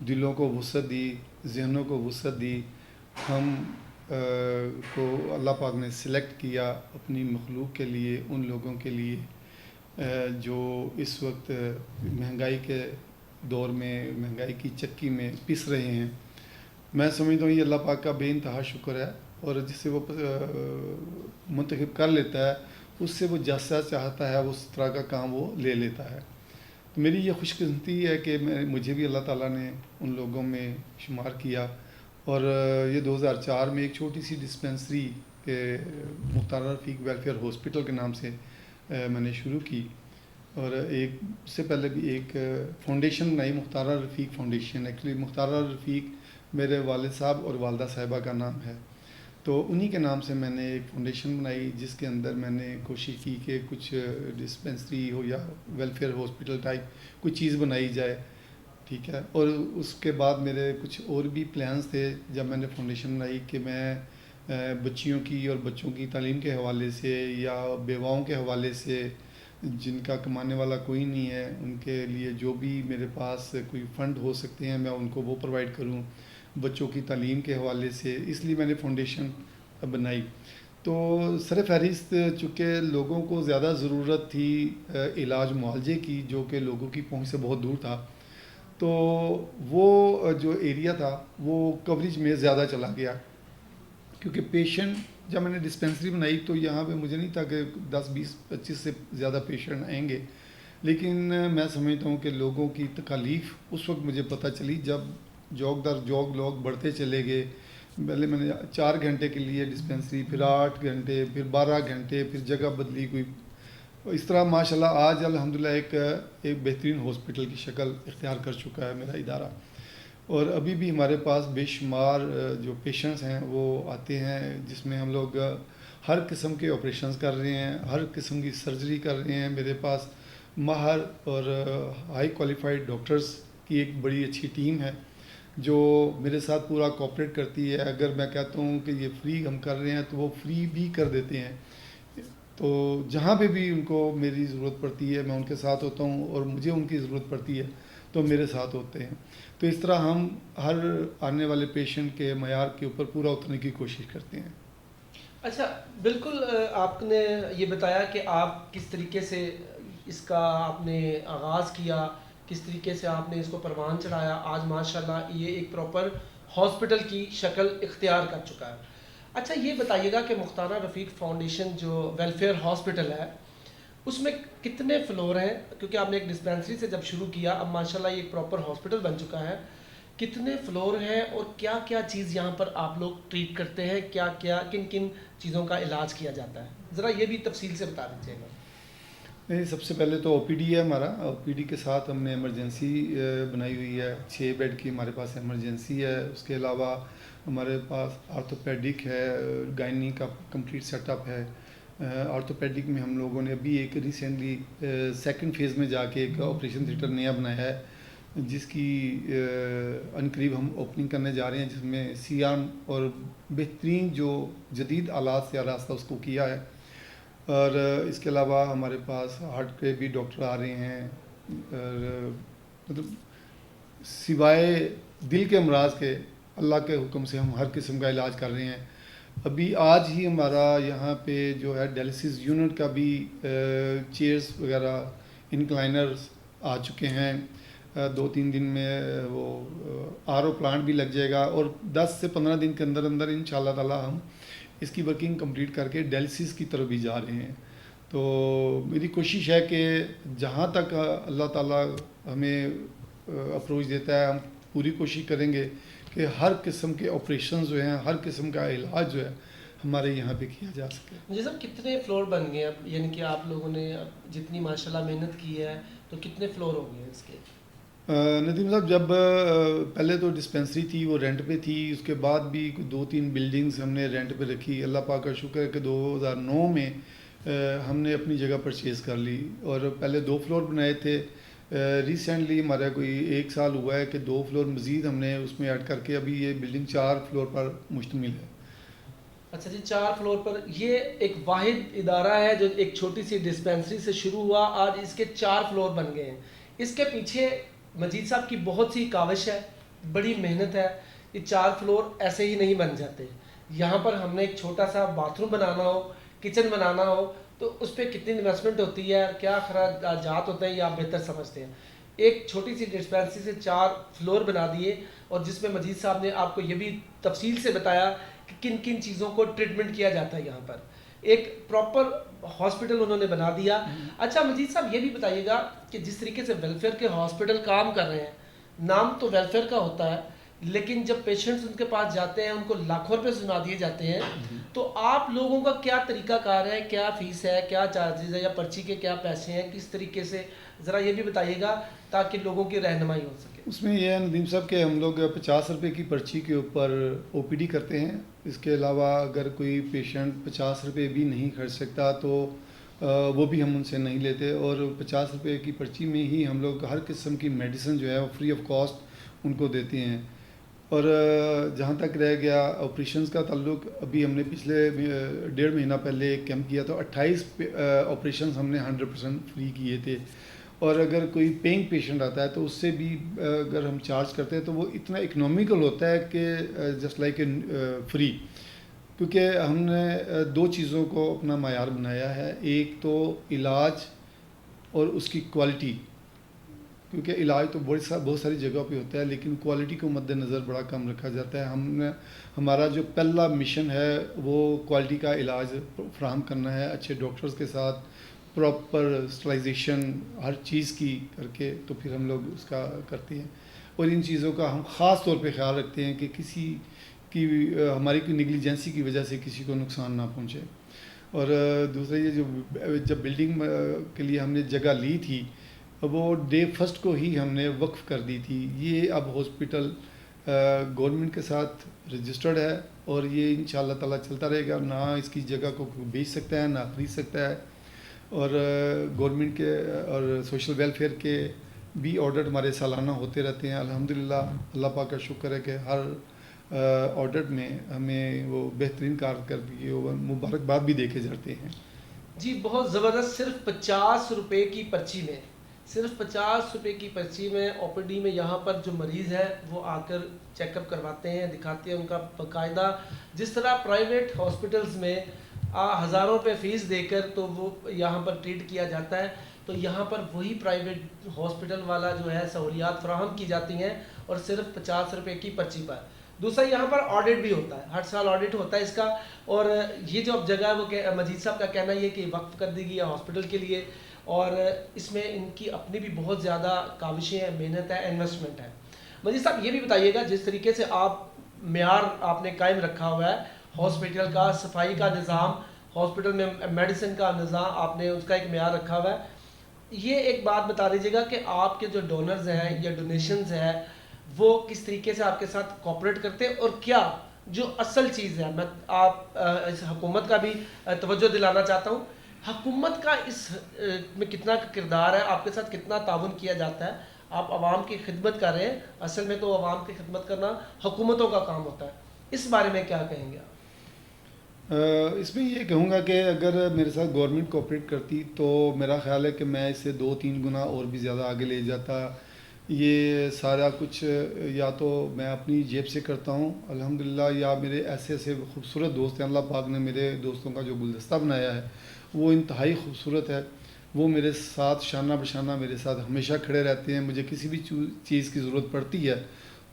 دلوں کو وسعت دی، ذہنوں کو وسعت دی. ہم کو اللہ پاک نے سلیکٹ کیا اپنی مخلوق کے لیے، ان لوگوں کے لیے جو اس وقت مہنگائی کے دور میں، مہنگائی کی چکی میں پس رہے ہیں. میں سمجھتا ہوں یہ اللہ پاک کا بے انتہا شکر ہے، اور جسے وہ منتخب کر لیتا ہے اس سے وہ جیسا چاہتا ہے اس طرح کا کام وہ لے لیتا ہے. تو میری یہ خوش قسمتی ہے کہ مجھے بھی اللہ تعالیٰ نے ان لوگوں میں شمار کیا. اور یہ 2004 میں ایک چھوٹی سی ڈسپینسری مختار رفیق ویلفیئر ہاسپٹل کے نام سے میں نے شروع کی. اور ایک اس سے پہلے بھی ایک فاؤنڈیشن بنائی، مختار رفیق فاؤنڈیشن. ایکچولی مختار رفیق میرے والد صاحب اور والدہ صاحبہ کا نام ہے، تو انہی کے نام سے میں نے ایک فاؤنڈیشن بنائی جس کے اندر میں نے کوشش کی کہ کچھ ڈسپینسری ہو یا ویلفیئر ہاسپٹل ٹائپ کوئی چیز بنائی جائے. ٹھیک ہے. اور اس کے بعد میرے کچھ اور بھی پلانز تھے جب میں نے فاؤنڈیشن بنائی کہ میں بچیوں کی اور بچوں کی تعلیم کے حوالے سے یا بیواؤں کے حوالے سے جن کا کمانے والا کوئی نہیں ہے ان کے لیے جو بھی میرے پاس کوئی فنڈ ہو سکتے ہیں میں ان کو وہ پرووائڈ کروں بچوں کی تعلیم کے حوالے سے. اس لیے میں نے فاؤنڈیشن بنائی. تو سر فہرست چونکہ لوگوں کو زیادہ ضرورت تھی علاج معالجے کی جو کہ لوگوں کی پہنچ سے بہت دور تھا، تو وہ جو ایریا تھا وہ کوریج میں زیادہ چلا گیا. کیونکہ پیشنٹ جب میں نے ڈسپینسری بنائی تو یہاں پہ مجھے نہیں تھا کہ 10 20 25 سے زیادہ پیشنٹ آئیں گے، لیکن میں سمجھتا ہوں کہ لوگوں کی تکالیف اس وقت مجھے پتہ چلی جب جوگ در جوگ لوگ بڑھتے چلے گئے. پہلے میں نے 4 گھنٹے کے لیے ڈسپینسری، پھر 8 گھنٹے، پھر 12 گھنٹے، پھر جگہ بدلی کوئی. اس طرح ماشاءاللہ آج الحمدللہ ایک بہترین ہاسپٹل کی شکل اختیار کر چکا ہے میرا ادارہ. اور ابھی بھی ہمارے پاس بے شمار جو پیشنٹس ہیں وہ آتے ہیں جس میں ہم لوگ ہر قسم کے آپریشنز کر رہے ہیں، ہر قسم کی سرجری کر رہے ہیں. میرے پاس ماہر اور ہائی کوالیفائڈ ڈاکٹرز کی ایک بڑی اچھی ٹیم ہے جو میرے ساتھ پورا کوآپریٹ کرتی ہے. اگر میں کہتا ہوں کہ یہ فری ہم کر رہے ہیں تو وہ فری بھی کر دیتے ہیں. تو جہاں پہ بھی ان کو میری ضرورت پڑتی ہے میں ان کے ساتھ ہوتا ہوں، اور مجھے ان کی ضرورت پڑتی ہے تو میرے ساتھ ہوتے ہیں. تو اس طرح ہم ہر آنے والے پیشنٹ کے معیار کے اوپر پورا اترنے کی کوشش کرتے ہیں. اچھا، بالکل آپ نے یہ بتایا کہ آپ کس طریقے سے اس کا آپ نے آغاز کیا، کس طریقے سے آپ نے اس کو پروان چڑھایا. آج ماشاءاللہ یہ ایک پراپر ہاسپٹل کی شکل اختیار کر چکا ہے. اچھا یہ بتائیے گا کہ مختار رفیق فاؤنڈیشن جو ویلفیئر ہاسپٹل ہے اس میں کتنے فلور ہیں؟ کیونکہ آپ نے ایک ڈسپینسری سے جب شروع کیا، اب ماشاءاللہ یہ ایک پراپر ہاسپٹل بن چکا ہے. کتنے فلور ہیں اور کیا کیا چیز یہاں پر آپ لوگ ٹریٹ کرتے ہیں، کیا کیا کن کن چیزوں کا علاج کیا جاتا ہے؟ ذرا یہ بھی تفصیل سے بتا دیجیے گا. نہیں، سب سے پہلے تو او پی ڈی ہے ہمارا. او پی ڈی کے ساتھ ہم نے ایمرجنسی بنائی ہوئی ہے، 6 بیڈ کی ہمارے پاس ایمرجنسی ہے. اس کے علاوہ ہمارے پاس آرتھوپیڈک ہے، گائنی کا کمپلیٹ سیٹ اپ ہے. آرتھوپیڈک میں ہم لوگوں نے ابھی ایک ریسنٹلی 2nd فیز میں جا کے ایک آپریشن تھیٹر نیا بنایا ہے جس کی عنقریب ہم اوپننگ کرنے جا رہے ہیں، جس میں سی آرم اور بہترین جو جدید آلات سے آراستہ اس کو کیا ہے. اور اس کے علاوہ ہمارے پاس ہارٹ کے بھی ڈاکٹر آ رہے ہیں، مطلب سوائے دل کے امراض کے اللہ کے حکم سے ہم ہر قسم کا علاج کر رہے ہیں. ابھی آج ہی ہمارا یہاں پہ جو ہے ڈائلسس یونٹ کا بھی چیئرز وغیرہ انکلائنرز آ چکے ہیں. 2-3 دن میں وہ آر او پلانٹ بھی لگ جائے گا، اور 10 سے 15 دن کے اندر اندر انشاءاللہ تعالی ہم اس کی ورکنگ کمپلیٹ کر کے ڈائلسس کی طرف بھی جا رہے ہیں. تو میری کوشش ہے کہ جہاں تک اللہ تعالیٰ ہمیں اپروچ دیتا ہے ہم پوری کوشش کریں گے کہ ہر قسم کے آپریشنز جو ہیں، ہر قسم کا علاج جو ہے ہمارے یہاں پہ کیا جا سکے. مجھے سب کتنے فلور بن گئے اب، یعنی کہ آپ لوگوں نے جتنی ماشاءاللہ محنت کی ہے تو کتنے فلور ہو گئے اس کے؟ ندیم صاحب، جب پہلے تو ڈسپینسری تھی وہ رینٹ پہ تھی، اس کے بعد بھی 2-3 بلڈنگز ہم نے رینٹ پہ رکھی. اللہ پاک کا شکر ہے کہ 2009 میں ہم نے اپنی جگہ پرچیز کر لی، اور پہلے 2 فلور بنائے تھے. ریسنٹلی ہمارا کوئی 1 سال ہوا ہے کہ 2 فلور مزید ہم نے اس میں ایڈ کر کے ابھی یہ بلڈنگ 4 فلور پر مشتمل ہے. اچھا جی، 4 فلور پر. یہ ایک واحد ادارہ ہے جو ایک چھوٹی سی ڈسپینسری سے شروع ہوا، آج اس کے 4 فلور بن گئے ہیں. اس کے پیچھے مجید صاحب کی بہت سی کاوش ہے، بڑی محنت ہے. یہ 4 فلور ایسے ہی نہیں بن جاتے. یہاں پر ہم نے ایک چھوٹا سا باتھ روم بنانا ہو, کچن بنانا ہو, تو اس پہ کتنی انویسٹمنٹ ہوتی ہے, کیا اخراجات ہوتے ہیں, یہ آپ بہتر سمجھتے ہیں. ایک چھوٹی سی ڈسپینسری سے 4 فلور بنا دیے, اور جس میں مجید صاحب نے آپ کو یہ بھی تفصیل سے بتایا کہ کن کن چیزوں کو ٹریٹمنٹ کیا جاتا ہے یہاں پر. ایک پراپر ہاسپٹل انہوں نے بنا دیا. اچھا مجید صاحب یہ بھی بتائیے گا کہ جس طریقے سے ویلفیئر کے ہاسپٹل کام کر رہے ہیں, نام تو ویلفیئر کا ہوتا ہے, لیکن جب پیشنٹس ان کے پاس جاتے ہیں ان کو لاکھوں روپے سنا دیے جاتے ہیں, تو آپ لوگوں کا کیا طریقہ کار ہے, کیا فیس ہے, کیا چارجز ہے, یا پرچی کے کیا پیسے ہیں, کس طریقے سے, ذرا یہ بھی بتائیے گا تاکہ لوگوں کی رہنمائی ہو سکے. اس میں یہ ہے ندیم صاحب کہ ہم لوگ 50 روپے کی پرچی کے اوپر او پی ڈی کرتے ہیں. اس کے علاوہ اگر کوئی پیشنٹ 50 روپے بھی نہیں خرچ سکتا تو وہ بھی ہم ان سے نہیں لیتے, اور 50 روپے کی پرچی میں ہی ہم لوگ ہر قسم کی میڈیسن جو ہے وہ فری آف کاسٹ ان کو دیتے ہیں. اور جہاں تک رہ گیا آپریشنز کا تعلق, ابھی ہم نے پچھلے 1.5 مہینہ پہلے ایک کیمپ کیا تو 28 آپریشنز ہم نے 100% فری کیے تھے. اور اگر کوئی پینگ پیشنٹ آتا ہے تو اس سے بھی اگر ہم چارج کرتے ہیں تو وہ اتنا اکنامیکل ہوتا ہے کہ جسٹ لائک اے فری, کیونکہ ہم نے 2 چیزوں کو اپنا معیار بنایا ہے. ایک تو علاج اور اس کی کوالٹی, کیونکہ علاج تو بہت ساری جگہوں پہ ہوتا ہے لیکن کوالٹی کو مد نظر بڑا کم رکھا جاتا ہے. ہمارا جو پہلا مشن ہے وہ کوالٹی کا علاج فراہم کرنا ہے, اچھے ڈاکٹرز کے ساتھ پراپر اسٹرلائزیشن ہر چیز کی کر کے, تو پھر ہم لوگ اس کا کرتے ہیں. اور ان چیزوں کا ہم خاص طور پہ خیال رکھتے ہیں کہ کسی کی ہماری کوئی نیگلیجنسی کی وجہ سے کسی کو نقصان نہ پہنچے. اور دوسرا یہ جب بلڈنگ کے لیے ہم نے جگہ لی تھی وہ ڈے فرسٹ کو ہی ہم نے وقف کر دی تھی. یہ اب ہاسپٹل گورنمنٹ کے ساتھ رجسٹرڈ ہے اور یہ انشاءاللہ تعالیٰ چلتا رہے گا. نہ اس کی جگہ کو بیچ سکتا ہے نہ خرید سکتا ہے. اور گورنمنٹ کے اور سوشل ویلفیئر کے بھی آڈٹ ہمارے سالانہ ہوتے رہتے ہیں. الحمدللہ اللہ پاک کا شکر ہے کہ ہر آڈٹ میں ہمیں وہ بہترین کارکردگی اور مبارکباد بھی دیکھے جاتے ہیں. جی بہت زبردست. صرف 50 روپے کی پرچی میں, صرف 50 روپے کی پرچی میں او پی ڈی میں یہاں پر جو مریض ہے وہ آ کر چیک اپ کرواتے ہیں, دکھاتے ہیں ان کا باقاعدہ. جس طرح پرائیویٹ ہاسپٹلز میں ہزاروں روپے فیس دے کر تو وہ یہاں پر ٹریٹ کیا جاتا ہے, تو یہاں پر وہی پرائیویٹ ہاسپٹل والا جو ہے سہولیات فراہم کی جاتی ہیں اور صرف 50 روپے کی پرچی پر. دوسرا یہاں پر آڈٹ بھی ہوتا ہے, ہر سال آڈٹ ہوتا ہے اس کا. اور یہ جو اب جگہ ہے وہ مجید صاحب کا کہنا یہ کہ وقف کر دی گئی ہے ہاسپٹل کے لیے, اور اس میں ان کی اپنی بھی بہت زیادہ کاوشیں ہیں, محنت ہے, انویسٹمنٹ ہے. مجید صاحب یہ بھی بتائیے گا جس طریقے سے معیار آپ نے قائم رکھا ہوا ہے ہاسپٹل کا, صفائی کا نظام, ہاسپٹل میں میڈیسن کا نظام, آپ نے اس کا ایک معیار رکھا ہوا ہے. یہ ایک بات بتا دیجیے گا کہ آپ کے جو ڈونرز ہیں یا ڈونیشنز ہیں وہ کس طریقے سے آپ کے ساتھ کوآپریٹ کرتے ہیں, اور کیا جو اصل چیز ہے, میں آپ اس حکومت کا بھی توجہ دلانا چاہتا ہوں, حکومت کا اس میں کتنا کردار ہے, آپ کے ساتھ کتنا تعاون کیا جاتا ہے. آپ عوام کی خدمت کر رہے ہیں, اصل میں تو عوام کی خدمت کرنا حکومتوں کا کام ہوتا ہے. اس بارے میں کیا کہیں گے آپ؟ اس میں یہ کہوں گا کہ اگر میرے ساتھ گورنمنٹ کوآپریٹ کرتی تو میرا خیال ہے کہ میں اس سے 2-3 گنا اور بھی زیادہ آگے لے جاتا. یہ سارا کچھ یا تو میں اپنی جیب سے کرتا ہوں الحمدللہ, یا میرے ایسے خوبصورت دوست ہیں, اللہ پاک نے میرے دوستوں کا جو گلدستہ بنایا ہے وہ انتہائی خوبصورت ہے. وہ میرے ساتھ شانہ بشانہ میرے ساتھ ہمیشہ کھڑے رہتے ہیں. مجھے کسی بھی چیز کی ضرورت پڑتی ہے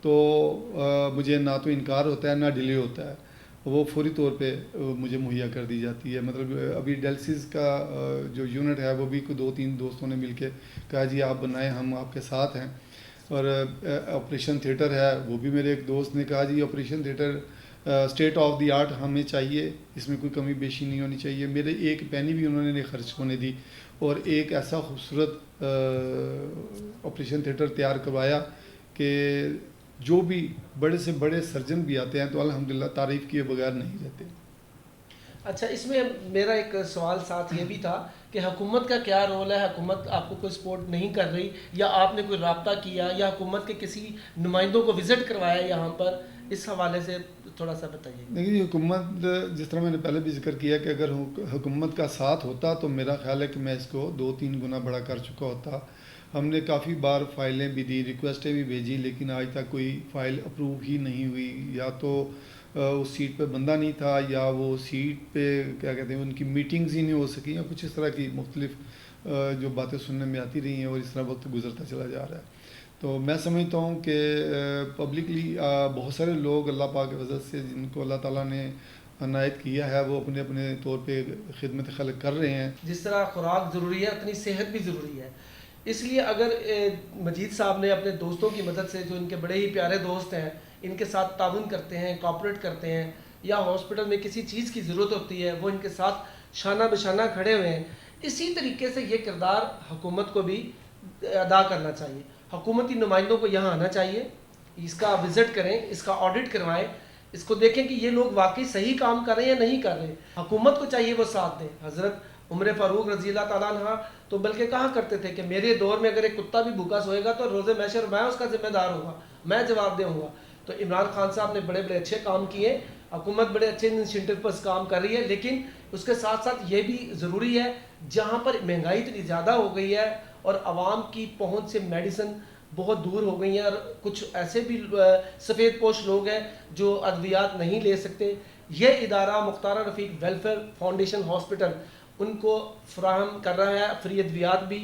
تو مجھے نہ تو انکار ہوتا ہے نہ ڈیلے ہوتا ہے, وہ فوری طور پہ مجھے مہیا کر دی جاتی ہے. مطلب ابھی ڈیلسس کا جو یونٹ ہے وہ بھی 2-3 دوستوں نے مل کے کہا جی آپ بنائیں, ہم آپ کے ساتھ ہیں. اور آپریشن تھیٹر ہے وہ بھی میرے ایک دوست نے کہا جی operation theatre state of the art ہمیں چاہیے, اس میں کوئی کمی بیشی نہیں ہونی چاہیے. میرے ایک پینی بھی انہوں نے خرچ ہونے دی, اور ایک ایسا خوبصورت آپریشن تھیٹر تیار کروایا کہ جو بھی بڑے سے بڑے سرجن بھی آتے ہیں تو الحمدللہ تعریف کیے بغیر نہیں رہتے. اچھا, اس میں میرا ایک سوال ساتھ یہ بھی تھا کہ حکومت کا کیا رول ہے, حکومت آپ کو کوئی سپورٹ نہیں کر رہی, یا آپ نے کوئی رابطہ کیا, یا حکومت کے کسی نمائندوں کو وزٹ کروایا یہاں پر, اس حوالے سے تھوڑا سا بتائیے. دیکھیے حکومت, جس طرح میں نے پہلے بھی ذکر کیا کہ اگر حکومت کا ساتھ ہوتا تو میرا خیال ہے کہ میں اس کو 2-3 گنا بڑا کر چکا ہوتا. ہم نے کافی بار فائلیں بھی دی، ریکویسٹیں بھی بھیجی، لیکن آج تک کوئی فائل اپروو ہی نہیں ہوئی. یا تو اس سیٹ پہ بندہ نہیں تھا، یا وہ سیٹ پہ کیا کہتے ہیں ان کی میٹنگز ہی نہیں ہو سکی، یا کچھ اس طرح کی مختلف جو باتیں سننے میں آتی رہی ہیں، اور اس طرح وقت گزرتا چلا جا رہا ہے. تو میں سمجھتا ہوں کہ پبلکلی بہت سارے لوگ اللہ پاک کی وجہ سے جن کو اللہ تعالیٰ نے عنایت کیا ہے، وہ اپنے اپنے طور پہ خدمت خلق کر رہے ہیں. جس طرح خوراک ضروری ہے اتنی صحت بھی ضروری ہے. اس لیے اگر مجید صاحب نے اپنے دوستوں کی مدد سے، جو ان کے بڑے ہی پیارے دوست ہیں، ان کے ساتھ تعاون کرتے ہیں، کوآپریٹ کرتے ہیں، یا ہاسپٹل میں کسی چیز کی ضرورت ہوتی ہے وہ ان کے ساتھ شانہ بشانہ کھڑے ہوئے ہیں، اسی طریقے سے یہ کردار حکومت کو بھی ادا کرنا چاہیے. حکومتی نمائندوں کو یہاں آنا چاہیے، اس کا وزٹ کریں، اس کا آڈٹ کروائیں، اس کو دیکھیں کہ یہ لوگ واقعی صحیح کام کر رہے ہیں یا نہیں کر رہے. حکومت کو چاہیے وہ ساتھ دیں. حضرت عمر فاروق رضی اللہ تعالیٰ عنہ تو بلکہ کہا کرتے تھے کہ میرے دور میں اگر ایک کتا بھی بھوکا سوئے گا تو روز محشر میں اس کا ذمہ دار ہوں گا، میں جواب دے ہوں گا. تو عمران خان صاحب نے بڑے بڑے اچھے کام کیے، حکومت بڑے اچھے انیشیٹو پر کام کر رہی ہے، لیکن اس کے ساتھ ساتھ یہ بھی ضروری ہے جہاں پر مہنگائی اتنی زیادہ ہو گئی ہے اور عوام کی پہنچ سے میڈیسن بہت دور ہو گئی ہیں، اور کچھ ایسے بھی سفید پوش لوگ ہیں جو ادویات نہیں لے سکتے، یہ ادارہ مختارہ رفیق ویلفیئر فاؤنڈیشن ہاسپٹل ان کو فراہم کر رہا ہے. فری ادویات بھی،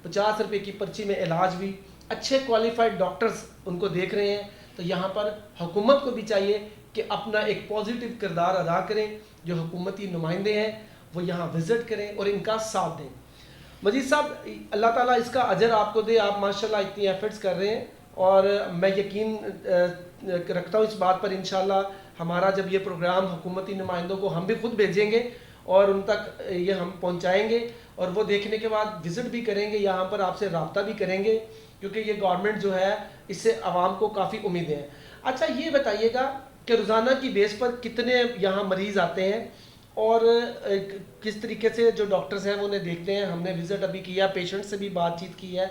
50 روپے کی پرچی میں علاج بھی، اچھے کوالیفائڈ ڈاکٹرز ان کو دیکھ رہے ہیں. تو یہاں پر حکومت کو بھی چاہیے کہ اپنا ایک پازیٹیو کردار ادا کریں، جو حکومتی نمائندے ہیں وہ یہاں وزٹ کریں اور ان کا ساتھ دیں. مجید صاحب اللہ تعالیٰ اس کا اجر آپ کو دے، آپ ماشاءاللہ اتنی ایفرٹس کر رہے ہیں، اور میں یقین رکھتا ہوں اس بات پر انشاءاللہ ہمارا جب یہ پروگرام حکومتی نمائندوں کو ہم بھی خود بھیجیں گے اور ان تک یہ ہم پہنچائیں گے، اور وہ دیکھنے کے بعد وزٹ بھی کریں گے، یہاں پر آپ سے رابطہ بھی کریں گے، کیونکہ یہ گورنمنٹ جو ہے اس سے عوام کو کافی امیدیں ہیں. اچھا یہ بتائیے گا کہ روزانہ کی بیس پر کتنے یہاں مریض آتے ہیں اور کس طریقے سے جو ڈاکٹرز ہیں وہ انہیں دیکھتے ہیں؟ ہم نے وزٹ ابھی کیا، پیشنٹ سے بھی بات چیت کی ہے،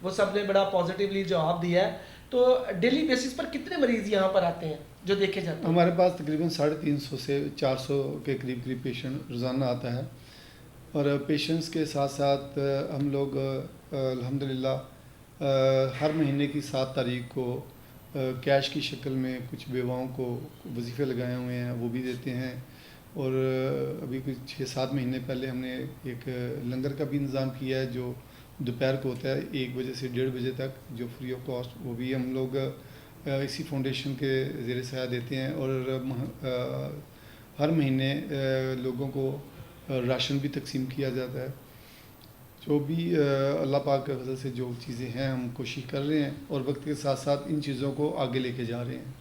وہ سب نے بڑا پازیٹیولی جواب دیا ہے. تو ڈیلی بیسس پر کتنے مریض یہاں پر آتے ہیں جو دیکھے جاتے ہیں؟ ہمارے پاس تقریباً 350 سے 400 کے قریب پیشنٹ روزانہ آتا ہے، اور پیشنٹس کے ساتھ ساتھ ہم لوگ الحمدللہ ہر مہینے کی 7 تاریخ کو کیش کی شکل میں کچھ بیواؤں کو وظیفے لگائے ہوئے ہیں، وہ بھی دیتے ہیں. اور ابھی کچھ 6-7 مہینے پہلے ہم نے ایک لنگر کا بھی انتظام کیا ہے جو دوپہر کو ہوتا ہے 1 بجے سے 1:30 بجے تک، جو فری آف کاسٹ، وہ بھی ہم لوگ اسی فاؤنڈیشن کے زیر سایہ دیتے ہیں. اور ہر مہینے لوگوں کو راشن بھی تقسیم کیا جاتا ہے. جو بھی اللہ پاک کے فضل سے جو چیزیں ہیں ہم کوشش کر رہے ہیں، اور وقت کے ساتھ ساتھ ان چیزوں کو آگے لے کے جا رہے ہیں.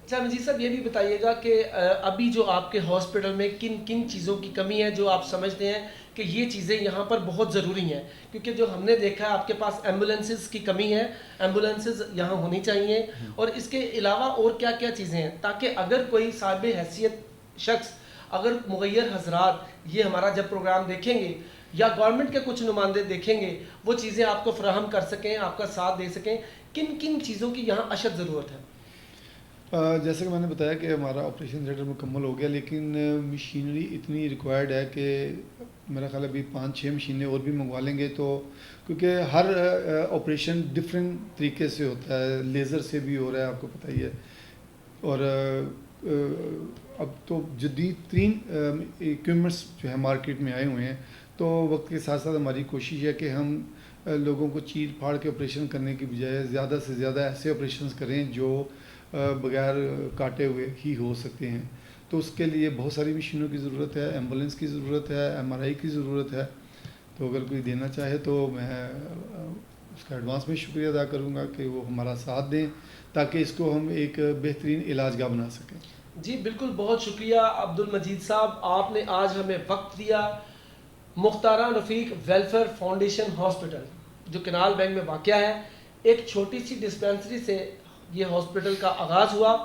اچھا مجید صاحب یہ بھی بتائیے گا کہ ابھی جو آپ کے ہاسپٹل میں کن کن چیزوں کی کمی ہے جو آپ سمجھتے ہیں کہ یہ چیزیں یہاں پر بہت ضروری ہیں؟ کیونکہ جو ہم نے دیکھا ہے آپ کے پاس ایمبولینسز کی کمی ہے، ایمبولینسز یہاں ہونی چاہیے، اور اس کے علاوہ اور کیا کیا چیزیں ہیں تاکہ اگر کوئی صاحب حیثیت شخص، اگر مغیر حضرات یہ ہمارا جب پروگرام دیکھیں گے یا گورنمنٹ کے کچھ نمائندے دیکھیں گے، وہ چیزیں آپ کو فراہم کر سکیں، آپ کا ساتھ دے سکیں؟ کن کن چیزوں کی یہاں اشد ضرورت ہے؟ جیسے کہ میں نے بتایا کہ ہمارا آپریشن تھیٹر مکمل ہو گیا، لیکن مشینری اتنی ریکوائرڈ ہے کہ میرا خیال ہے ابھی 5-6 مشینیں اور بھی منگوا لیں گے. تو کیونکہ ہر آپریشن ڈفرینٹ طریقے سے ہوتا ہے، لیزر سے بھی ہو رہا ہے آپ کو پتہ ہی ہے، اور اب تو جدید ترین ایکوپمنٹس جو ہے مارکیٹ میں آئے ہوئے ہیں. تو وقت کے ساتھ ساتھ ہماری کوشش ہے کہ ہم لوگوں کو چیر پھاڑ کے آپریشن کرنے کی بجائے زیادہ سے زیادہ ایسے آپریشنز کریں جو بغیر کاٹے ہوئے ہی ہو سکتے ہیں. تو اس کے لیے بہت ساری مشینوں کی ضرورت ہے، ایمبولینس کی ضرورت ہے، MRI کی ضرورت ہے. تو اگر کوئی دینا چاہے تو میں اس کا ایڈوانس میں شکریہ ادا کروں گا کہ وہ ہمارا ساتھ دیں تاکہ اس کو ہم ایک بہترین علاج گاہ بنا سکیں. جی بالکل، بہت شکریہ عبدالمجید صاحب، آپ نے آج ہمیں وقت دیا. مختارہ رفیق ویلفیئر فاؤنڈیشن ہاسپٹل جو کنال بینک میں واقع ہے، ایک چھوٹی سی ڈسپینسری سے یہ ہاسپٹل کا آغاز ہوا،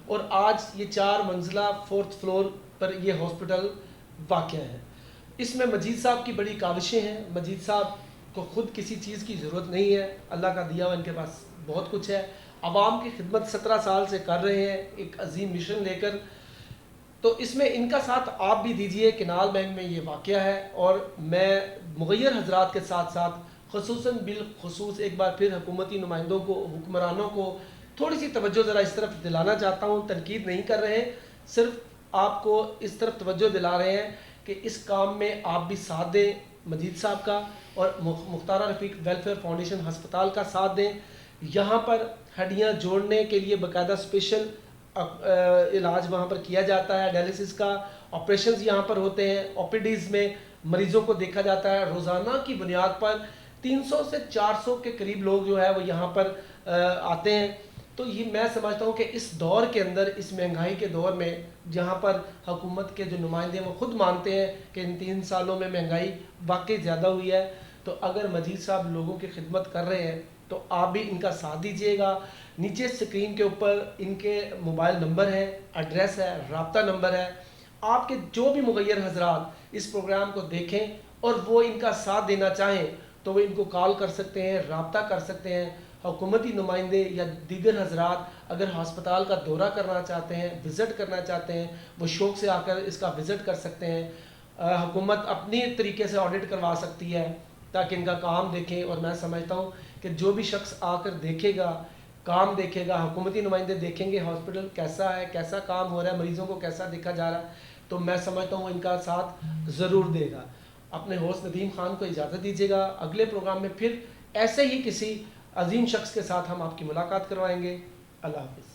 اور آج یہ 4 منزلہ 4th فلور پر یہ ہاسپٹل واقع ہے. اس میں مجید صاحب کی بڑی کاوشیں ہیں. مجید صاحب کو خود کسی چیز کی ضرورت نہیں ہے، اللہ کا دیا ہوا ان کے پاس بہت کچھ ہے. عوام کی خدمت 17 سال سے کر رہے ہیں ایک عظیم مشن لے کر. تو اس میں ان کا ساتھ آپ بھی دیجئے. کنال بینک میں یہ واقعہ ہے، اور میں مغیر حضرات کے ساتھ ساتھ خصوصاً بالخصوص ایک بار پھر حکومتی نمائندوں کو، حکمرانوں کو تھوڑی سی توجہ ذرا اس طرف دلانا چاہتا ہوں. تنقید نہیں کر رہے، صرف آپ کو اس طرف توجہ دلا رہے ہیں کہ اس کام میں آپ بھی ساتھ دیں مجید صاحب کا، اور مختارہ رفیق ویلفیئر فاؤنڈیشن ہسپتال کا ساتھ دیں. یہاں پر ہڈیاں جوڑنے کے لیے باقاعدہ اسپیشل علاج وہاں پر کیا جاتا ہے، ڈائلیسس کا، آپریشنز یہاں پر ہوتے ہیں، او پی ڈیز میں مریضوں کو دیکھا جاتا ہے. روزانہ کی بنیاد پر 300 سے 400 کے قریب لوگ جو ہے وہ یہاں پر آتے ہیں. تو یہ میں سمجھتا ہوں کہ اس دور کے اندر، اس مہنگائی کے دور میں، جہاں پر حکومت کے جو نمائندے ہیں وہ خود مانتے ہیں کہ ان 3 سالوں میں مہنگائی واقعی زیادہ ہوئی ہے، تو اگر مجید صاحب لوگوں کی خدمت کر رہے ہیں تو آپ بھی ان کا ساتھ دیجیے گا. نیچے اسکرین کے اوپر ان کے موبائل نمبر ہے، ایڈریس ہے، رابطہ نمبر ہے. آپ کے جو بھی مغیر حضرات اس پروگرام کو دیکھیں اور وہ ان کا ساتھ دینا چاہیں تو وہ ان کو کال کر سکتے ہیں، رابطہ کر سکتے ہیں. حکومتی نمائندے یا دیگر حضرات اگر ہسپتال کا دورہ کرنا چاہتے ہیں، وزٹ کرنا چاہتے ہیں، وہ شوق سے آ کر اس کا وزٹ کر سکتے ہیں. حکومت اپنی طریقے سے آڈٹ کروا سکتی ہے تاکہ ان کا کام دیکھیں. اور میں سمجھتا ہوں کہ جو بھی شخص آ کر دیکھے گا، کام دیکھے گا، حکومتی نمائندے دیکھیں گے ہاسپٹل کیسا ہے، کیسا کام ہو رہا ہے، مریضوں کو کیسا دیکھا جا رہا ہے، تو میں سمجھتا ہوں ان کا ساتھ ضرور دے گا. اپنے ہوسٹ ندیم خان کو اجازت دیجیے گا. اگلے پروگرام میں پھر ایسے ہی کسی عظیم شخص کے ساتھ ہم آپ کی ملاقات کروائیں گے. اللہ حافظ.